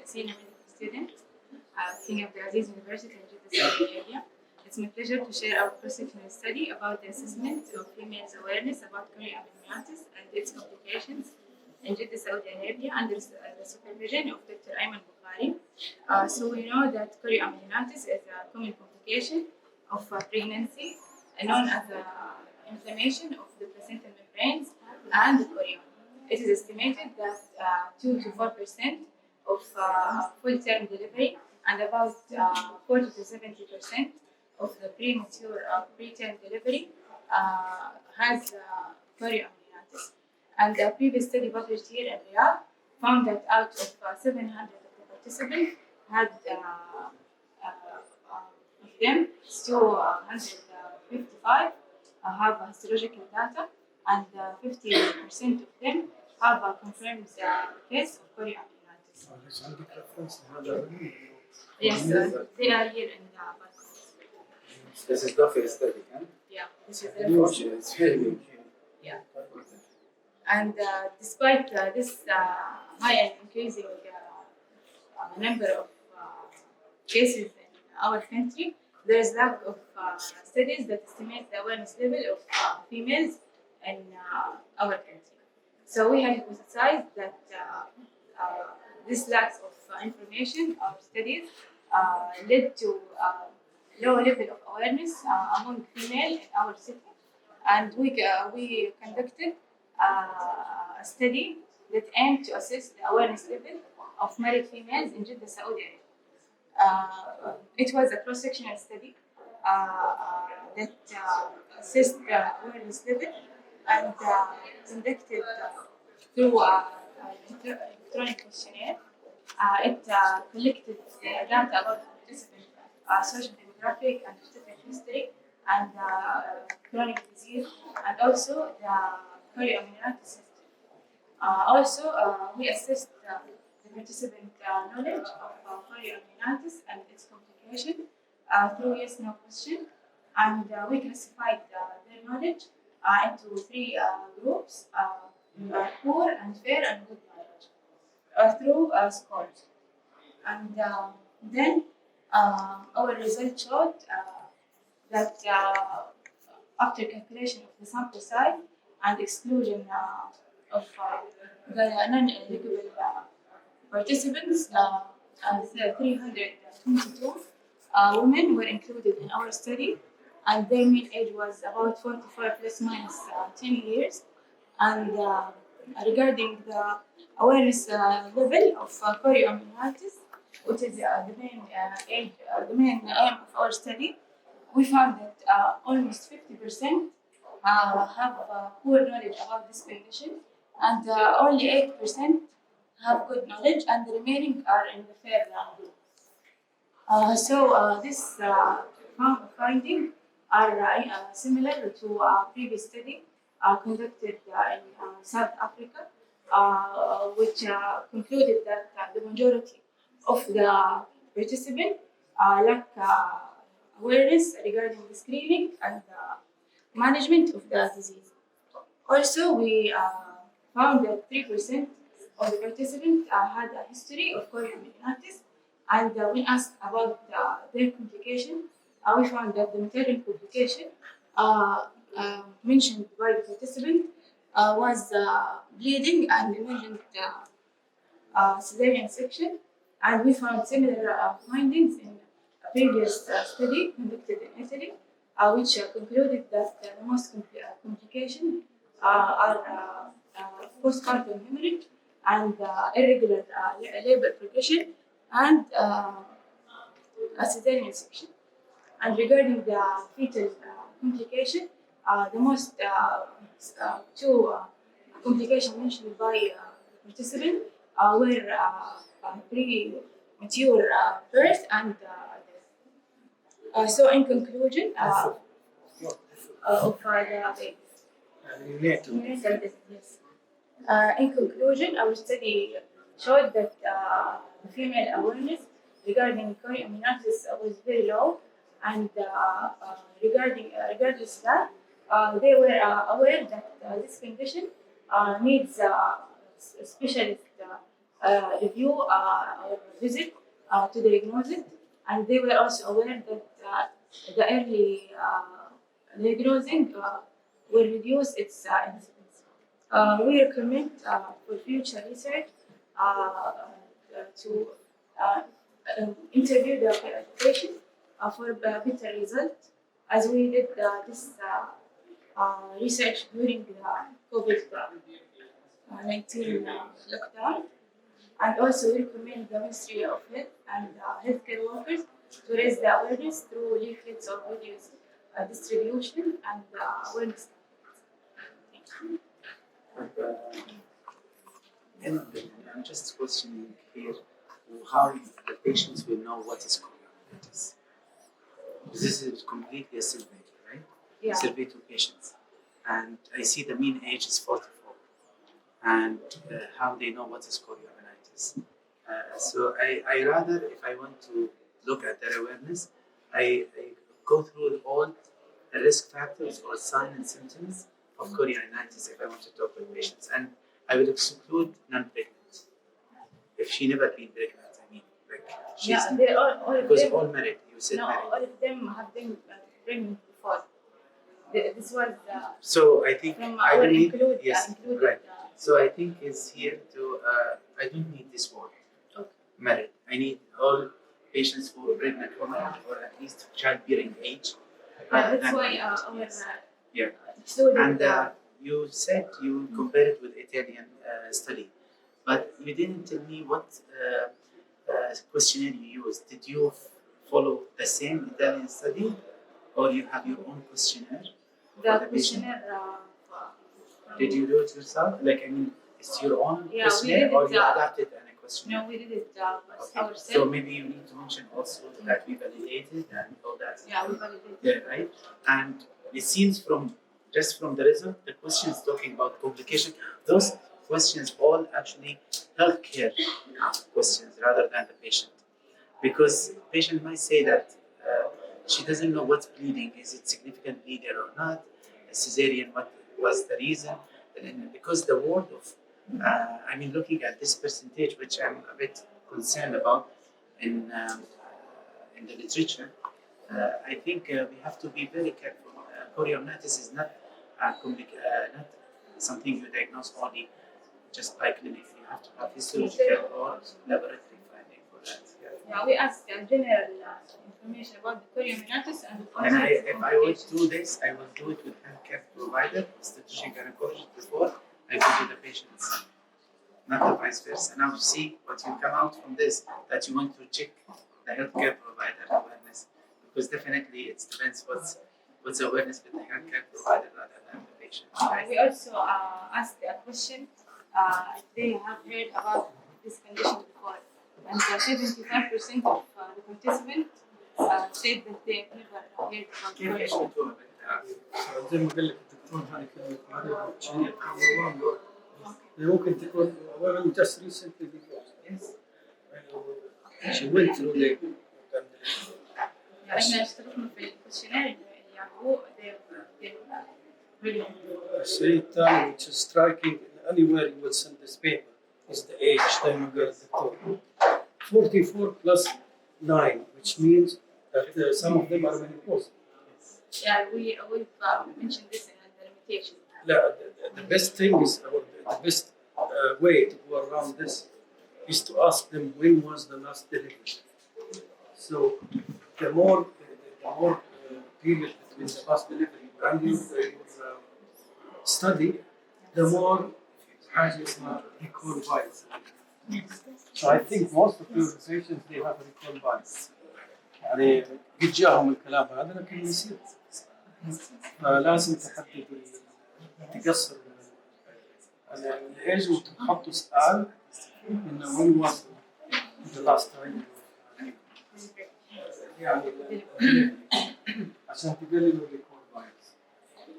senior medical student at King Abdulaziz University in Jeddah, Saudi Arabia. It's my pleasure to share our cross-sectional study about the assessment of females' awareness about chorioamnionitis and its complications in Jeddah, Saudi Arabia, under the supervision of Dr. Ayman Bukhari. So we know that chorioamnionitis is a common complication of pregnancy, known as inflammation of the placental membranes and the chorion. It is estimated that 2 to 4% of full-term delivery and about 40 to 70% of the premature preterm delivery has chorioamnionitis. And a previous study published here in Riyadh found that out of 700 of the participants had of them, 255 have histological data, and 50% of them have a confirmed case of chorioamnionitis. Yes, they are here in the background. This is the first study, huh? Yeah, this is Huge, it's very huge. yeah. And despite this high and increasing number of cases in our country, there is lack of studies that estimate the awareness level of females in our country. So we have hypothesized that this lack of information or studies led to low level of awareness among female in our city, and we conducted a study that aimed to assess the awareness level of married females in Jeddah, Saudi Arabia. It was a cross-sectional study that assessed the awareness level and conducted through an electronic questionnaire. It collected data about participant social demographic and obstetric history and chronic disease, and also the chorioamnionitis history. Also, we assessed the participant knowledge of chorioamnionitis and its complication through yes/no question, and we classified their knowledge into three groups: poor and fair and good knowledge through scores. And then our results showed that after calculation of the sample size and exclusion of the non-eligible participants, 322 women were included in our study, and their mean age was about 44 plus minus 10 years. And regarding the awareness level of chorioamnionitis, which is the main aim of our study, we found that almost 50% have poor knowledge about this condition, and only 8% have good knowledge, and the remaining are in the fair group. This finding are similar to a previous study conducted in South Africa, which concluded that the majority of the participants lack awareness regarding the screening and management of the disease. Also, we found that 3% of the participants had a history of chorioamnionitis, and when asked about their complication, we found that the maternal complication mentioned by the participant was bleeding and emergent cesarean section, and we found similar findings in a previous study conducted in Italy, which concluded that the most complications are postpartum hemorrhage and irregular labor progression and cesarean section. And regarding the fetal complication, the most two complications mentioned by participant were premature birth and death. So in conclusion, of yes. In conclusion, our study showed that the female awareness regarding chorioamnionitis was very low, and regardless that, they were aware that this condition needs specialist review our visit to diagnose it, and they were also aware that the early diagnosing will reduce its incidence. We recommend for future research to interview the patient for a better result, as we did this research during the COVID-19 lockdown. And also we recommend the Ministry of Health and healthcare workers to raise the awareness through leaflets or videos distribution and awareness. And I'm just questioning here how the patients will know what is chorioamnionitis. This is completely a survey, right? Yeah. Survey to patients. And I see the mean age is 44. And how they know what is chorioamnionitis. So I rather, if I want to look at their awareness, I go through all the risk factors or signs and symptoms of chorioamnionitis if I want to talk with patients. And I will exclude non-pregnant. If she never been pregnant, I mean, like she's Yeah, they all of because them. all married. You said No, married. all of them have been pregnant before. This was So I think from I our don't need included. right. So I think is here to I don't need this word Okay. married. I need all patients who are pregnant women or at least childbearing age. That's than why pregnant. our Yes. Yeah. included And you said you compared it with Italian study, but you didn't tell me what questionnaire you used. Did you follow the same Italian study, or you have your own questionnaire? the the patient? questionnaire. Did you do it yourself? Like, I mean, it's your own Yeah, we questionnaire, did or it, you adapted a questionnaire? No, we did it Okay. ourselves. So maybe you need to mention also that we validated and all that. Yeah, we validated. Yeah, right. And it seems from just from the result, the questions talking about complication, those questions all actually healthcare questions rather than the patient, because patient might say that she doesn't know what's bleeding. Is it significant bleeding or not? A cesarean, what was the reason? And because the word of, I mean, looking at this percentage, which I'm a bit concerned about in the literature, I think we have to be very careful. Chorioamnitis is not not something you diagnose only just by clinic. You have to have histological or laboratory finding for that. Yeah. Yeah, we asked general information about the chorioamnionitis and And also its if I would complications. do this, I will do it with healthcare provider, obstetrician gynecologist before I go to the patients, not the vice versa. Now see what you come out from this, that you want to check the healthcare provider awareness, because definitely it depends what's awareness with the healthcare provider rather than the patient. Right? We also asked a question if they have heard about this condition before, and 75% of the participants said that they have never heard about كيف chorioamnionitis. يشوفوها زي ما قال لك الدكتور هذه كلمة مرض شديد ممكن تكون women just recently divorced. Yes. She went through labor. يعني احنا اشتركنا في الكويشنير اللي يعرفوه الشيء الثاني which is striking anywhere you will send this paper is the age زي ما قال الدكتور 44 plus 9 which means that some of them are menopausal. Yeah, we've mentioned this in the limitation. لا, the best thing is or the best way to go around this is to ask them when was the last delivery. So the more period between the last delivery and your study, the more حاجة اسمها recall bias. So I think most of your patients they have recall bias. يعني قد جاهم الكلام هذا لكن يصير. فلازم تقصر الايج وتحطوا سؤال انه وين was the last time يعني عشان تقللوا الريكورد.